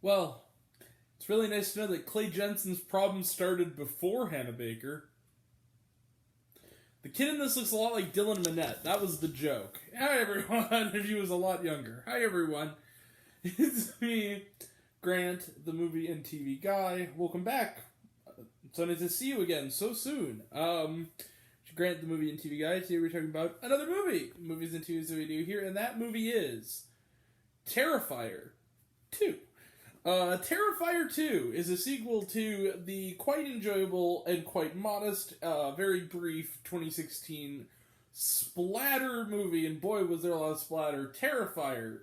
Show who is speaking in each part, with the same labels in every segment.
Speaker 1: Well, it's really nice to know that Clay Jensen's problem started before Hannah Baker. The kid in this looks a lot like Dylan Minnette. That was the joke. Hi, everyone, if he was a lot younger. Hi, everyone. It's me, Grant, the movie and TV guy. Welcome back. It's nice to see you again so soon. Grant, the movie and TV guy. Today we're talking about another movie. Movies and TVs that we do here, and that movie is Terrifier 2. Terrifier 2 is a sequel to the quite enjoyable and quite modest, very brief 2016 splatter movie, and boy was there a lot of splatter, Terrifier.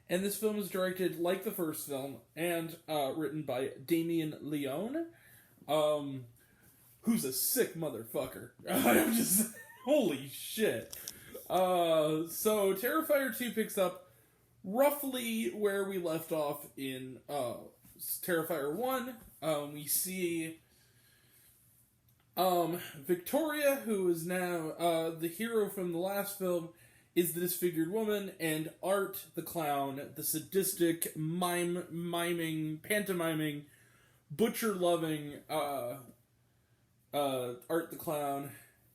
Speaker 1: And this film is directed like the first film, and written by Damien Leone, who's a sick motherfucker. I'm just, holy shit. So Terrifier 2 picks up roughly where we left off in Terrifier 1. We see Victoria, who is now the hero from the last film, is the disfigured woman, and Art the clown, the sadistic, pantomiming, butcher-loving Art the clown,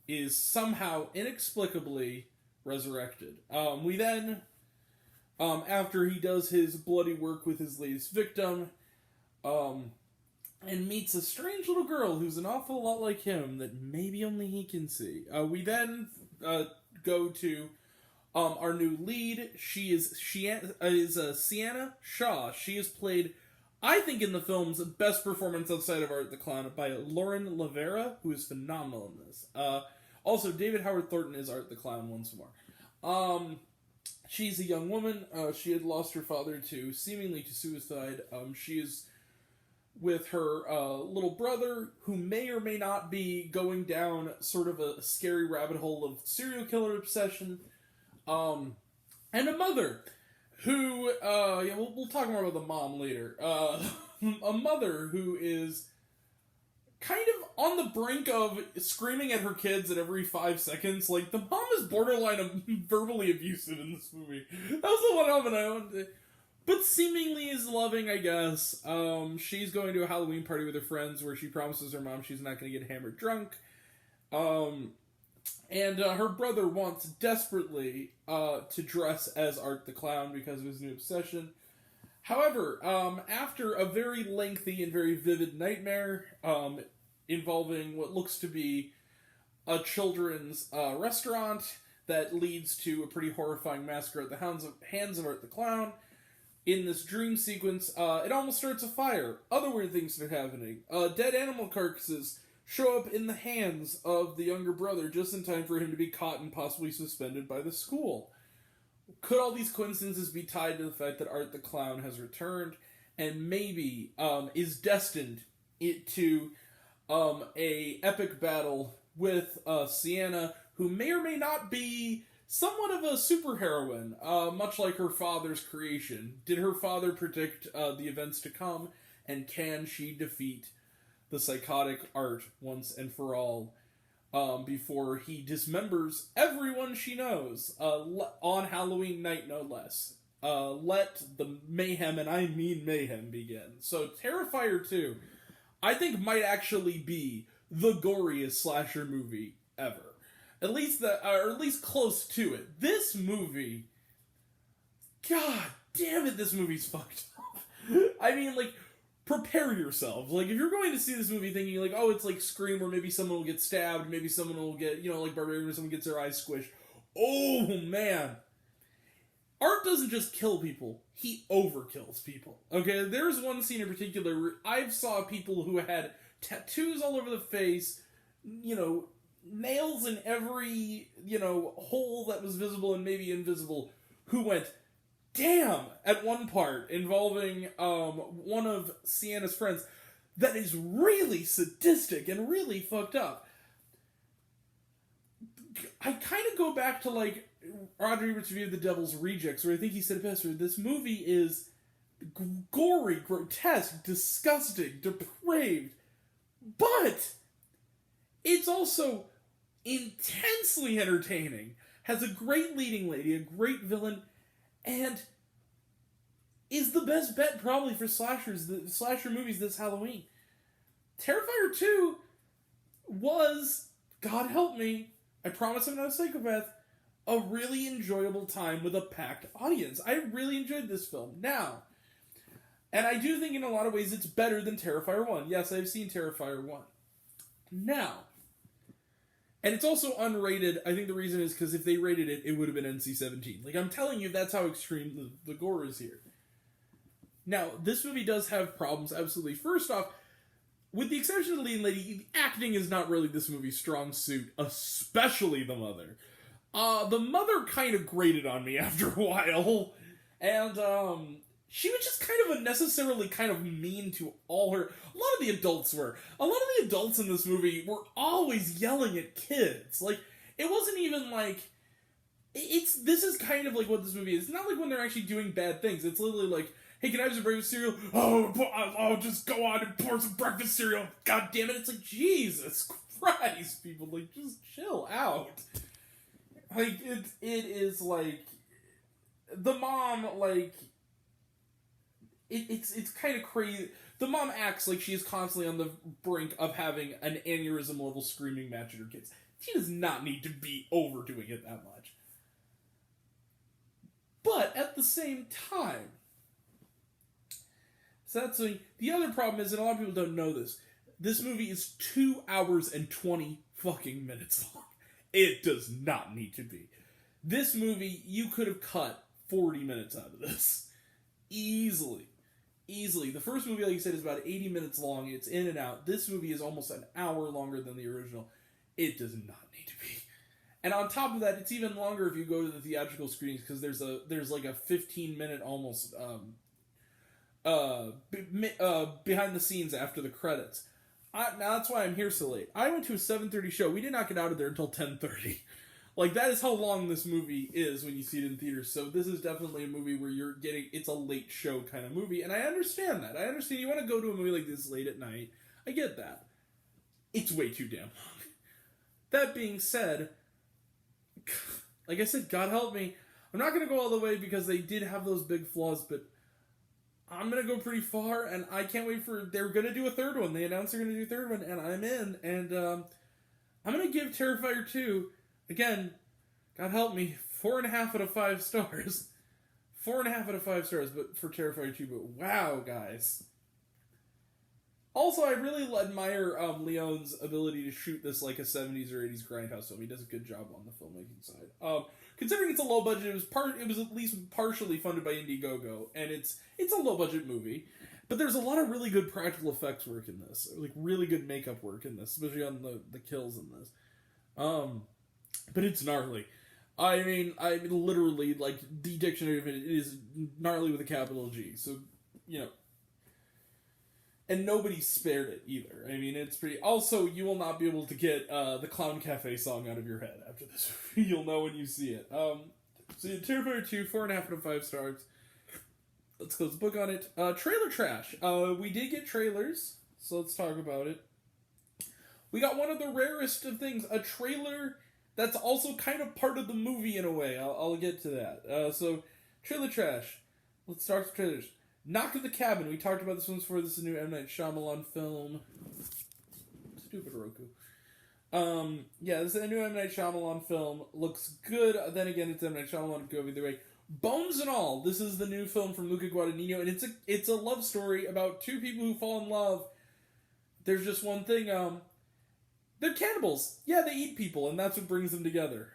Speaker 1: is somehow inexplicably resurrected. We then, after he does his bloody work with his latest victim, and meets a strange little girl who's an awful lot like him that maybe only he can see. We then go to our new lead. She is Sienna Shaw. She is played, I think, in the film's best performance outside of Art the Clown by Lauren Lavera, who is phenomenal in this. Also, David Howard Thornton is Art the Clown once more. She's a young woman. She had lost her father seemingly to suicide. She is with her little brother, who may or may not be going down sort of a scary rabbit hole of serial killer obsession. And a mother who, we'll talk more about the mom later. A mother who is kind of on the brink of screaming at her kids at every 5 seconds. Like, the mom is borderline verbally abusive in this movie. That was the one element I wanted to... But seemingly is loving, I guess. She's going to a Halloween party with her friends where she promises her mom she's not going to get hammered drunk. And her brother wants desperately to dress as Art the Clown because of his new obsession. However, after a very lengthy and very vivid nightmare involving what looks to be a children's restaurant that leads to a pretty horrifying massacre at the hands of Art the Clown, in this dream sequence, it almost starts a fire. Other weird things are happening. Dead animal carcasses show up in the hands of the younger brother just in time for him to be caught and possibly suspended by the school. Could all these coincidences be tied to the fact that Art the Clown has returned and maybe is destined to a epic battle with Sienna, who may or may not be somewhat of a superheroine, much like her father's creation? Did her father predict the events to come, and can she defeat the psychotic Art once and for all before he dismembers everyone she knows on Halloween night, no less? Let the mayhem, and I mean mayhem, begin. So Terrifier 2, I think, might actually be the goriest slasher movie ever. At least or at least close to it. This movie, god damn it, this movie's fucked up. I mean, like, prepare yourselves. Like, if you're going to see this movie thinking, like, oh, it's like Scream, where maybe someone will get stabbed, maybe someone will get, like Barbarian, where someone gets their eyes squished. Oh, man. Art doesn't just kill people, he overkills people. Okay, there's one scene in particular where I saw people who had tattoos all over the face, nails in every, hole that was visible and maybe invisible, who went, damn, at one part, involving one of Sienna's friends, that is really sadistic and really fucked up. I kind of go back to, like, Roger Ebert's review of The Devil's Rejects, where I think he said it best, where this movie is gory, grotesque, disgusting, depraved, but it's also intensely entertaining, has a great leading lady, a great villain, and is the best bet probably for slasher movies this Halloween. Terrifier 2 was, God help me, I promise I'm not a psychopath, a really enjoyable time with a packed audience. I really enjoyed this film. Now, and I do think in a lot of ways it's better than Terrifier 1. Yes, I've seen Terrifier 1. Now, and it's also unrated. I think the reason is because if they rated it, it would have been NC-17. Like, I'm telling you, that's how extreme the gore is here. Now, this movie does have problems, absolutely. First off, with the exception of the lead lady, the acting is not really this movie's strong suit, especially the mother. The mother kind of grated on me after a while, and she was just kind of unnecessarily kind of mean to all her... A lot of the adults were. A lot of the adults in this movie were always yelling at kids. Like, it wasn't even like... This is kind of like what this movie is. It's not like when they're actually doing bad things. It's literally like, hey, can I have some breakfast cereal? Oh, I'll just go on and pour some breakfast cereal. God damn it. It's like, Jesus Christ, people. Like, just chill out. Like, it is, like, the mom, like, it's kind of crazy. The mom acts like she is constantly on the brink of having an aneurysm-level screaming match at her kids. She does not need to be overdoing it that much. But, at the same time, so that's the other problem is, and a lot of people don't know this movie is 2 hours and 20 fucking minutes long. It does not need to be. This movie, you could have cut 40 minutes out of this. Easily. The first movie, like you said, is about 80 minutes long. It's in and out. This movie is almost an hour longer than the original. It does not need to be. And on top of that, it's even longer if you go to the theatrical screenings, because there's like a 15-minute almost behind the scenes after the credits. Now that's why I'm here so late. I went to a 7:30 show. We did not get out of there until 10:30. Like, that is how long this movie is when you see it in theaters. So this is definitely a movie where it's a late show kind of movie. And I understand that. I understand you want to go to a movie like this late at night. I get that. It's way too damn long. That being said, like I said, God help me. I'm not going to go all the way because they did have those big flaws, but I'm going to go pretty far, and I can't wait they're going to do a third one. They announced they're going to do a third one, and I'm in, and I'm going to give Terrifier 2, again, God help me, 4.5 out of 5 stars. 4.5 out of 5 stars, but for Terrifier 2, but wow, guys. Also, I really admire Leone's ability to shoot this like a 70s or 80s grindhouse film. He does a good job on the filmmaking side. Considering it's a low budget, it was at least partially funded by Indiegogo, and it's a low budget movie. But there's a lot of really good practical effects work in this, like really good makeup work in this, especially on the kills in this. But it's gnarly. I mean, literally, like, the dictionary of it is gnarly with a capital G. So, you know. And nobody spared it either. I mean, it's pretty... Also, you will not be able to get the Clown Cafe song out of your head after this movie. You'll know when you see it. So, Terrifier 2, 4.5 out of 5 stars. Let's close the book on it. Trailer trash. We did get trailers, so let's talk about it. We got one of the rarest of things. A trailer that's also kind of part of the movie in a way. I'll get to that. So, trailer trash. Let's start with trailers. Knock at the Cabin. We talked about this one before. This is a new M. Night Shyamalan film. Stupid Roku. Yeah, this is a new M. Night Shyamalan film. Looks good. Then again, it's M. Night Shyamalan. Go either way. Bones and All. This is the new film from Luca Guadagnino, and it's a love story about two people who fall in love. There's just one thing. They're cannibals. Yeah, they eat people, and that's what brings them together.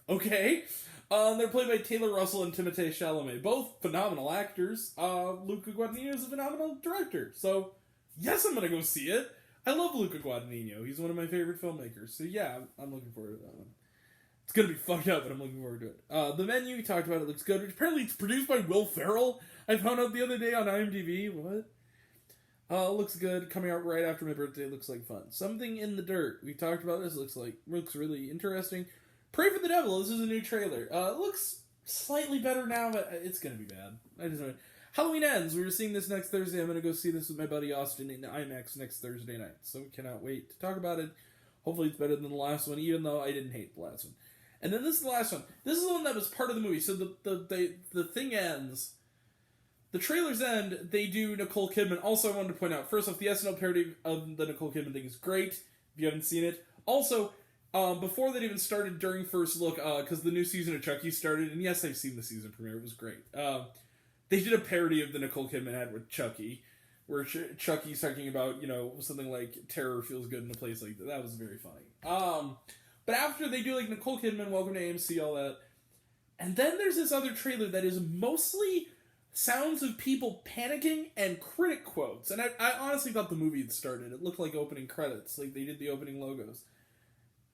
Speaker 1: Okay. They're played by Taylor Russell and Timothée Chalamet. Both phenomenal actors. Luca Guadagnino is a phenomenal director. So, yes, I'm going to go see it. I love Luca Guadagnino. He's one of my favorite filmmakers. So, yeah, I'm looking forward to that one. It's going to be fucked up, but I'm looking forward to it. The Menu, we talked about it, looks good. Apparently, it's produced by Will Ferrell. I found out the other day on IMDb. What? Looks good. Coming out right after my birthday. Looks like fun. Something in the Dirt. We talked about this. Looks really interesting. Pray for the Devil. This is a new trailer. It looks slightly better now, but it's going to be bad. Halloween Ends. We were seeing this next Thursday. I'm going to go see this with my buddy Austin in IMAX next Thursday night. So we cannot wait to talk about it. Hopefully it's better than the last one, even though I didn't hate the last one. And then this is the last one. This is the one that was part of the movie. So the thing ends. The trailers end. They do Nicole Kidman. Also, I wanted to point out, first off, the SNL parody of the Nicole Kidman thing is great. If you haven't seen it. Also, before that even started, during First Look, because the new season of Chucky started, and yes, I've seen the season premiere. It was great. They did a parody of the Nicole Kidman ad with Chucky, where Chucky's talking about, something like terror feels good in a place like that. That was very funny. But after they do, like, Nicole Kidman, Welcome to AMC, all that. And then there's this other trailer that is mostly sounds of people panicking and critic quotes. And I honestly thought the movie had started. It looked like opening credits. Like, they did the opening logos.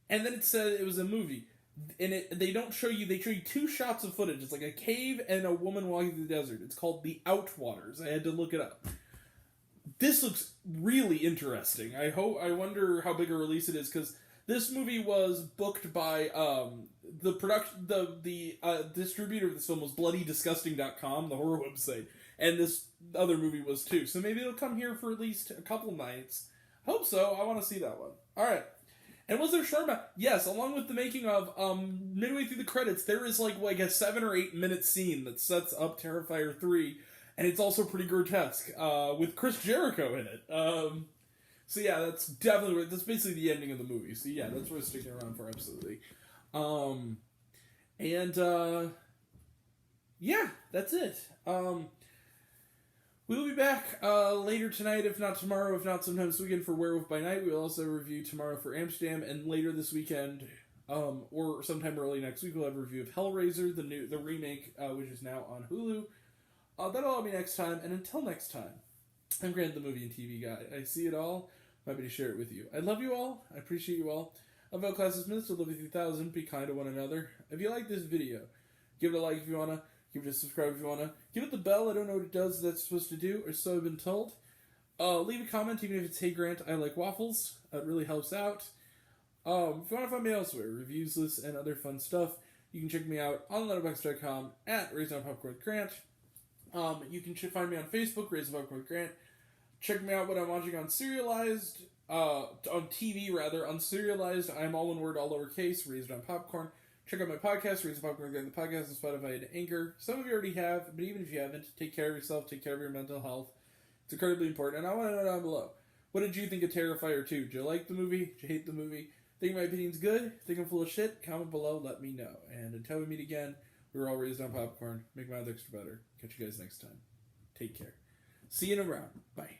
Speaker 1: And then it said it was a movie. And they show you 2 shots of footage. It's like a cave and a woman walking through the desert. It's called The Outwaters. I had to look it up. This looks really interesting. I wonder how big a release it is, because this movie was booked by the distributor of this film was bloodydisgusting.com, the horror website, and this other movie was too. So maybe it'll come here for at least a couple nights. Hope so. I want to see that one. All right. And was there shawarma? Yes, along with the making of, midway through the credits, there is like a 7 or 8 minute scene that sets up Terrifier 3, and it's also pretty grotesque, with Chris Jericho in it. So yeah, that's basically the ending of the movie. So yeah, that's what we're sticking around for, absolutely. Yeah, that's it. We'll be back later tonight, if not tomorrow, if not sometime this weekend for Werewolf by Night. We'll also review tomorrow for Amsterdam, and later this weekend, or sometime early next week, we'll have a review of Hellraiser, the remake, which is now on Hulu. That'll all be next time, and until next time, I'm Grant, the movie and TV guy. I see it all. I'm happy to share it with you. I love you all. I appreciate you all. Of Outclass's Minutes, I love you 3000. Be kind to one another. If you like this video, give it a like if you want to. Give it a subscribe if you want to. Give it the bell. I don't know what it does that's supposed to do, or so I've been told. Leave a comment, even if it's, hey Grant, I like waffles. That really helps out. If you want to find me elsewhere, reviews, lists, and other fun stuff, you can check me out on letterboxd.com at Raised on Popcorn with Grant. You can find me on Facebook, Raised on Popcorn with Grant. Check me out what I'm watching on Serialized, on TV rather, on Serialized. I'm all one word, all lowercase, Raised on Popcorn. Check out my podcast, Raised on Popcorn, the podcast on Spotify and Anchor. Some of you already have, but even if you haven't, take care of yourself, take care of your mental health. It's incredibly important, and I want to know down below. What did you think of Terrifier 2? Did you like the movie? Did you hate the movie? Think my opinion's good? Think I'm full of shit? Comment below, let me know. And until we meet again, we're all raised on popcorn. Make my life extra better. Catch you guys next time. Take care. See you in a round. Bye.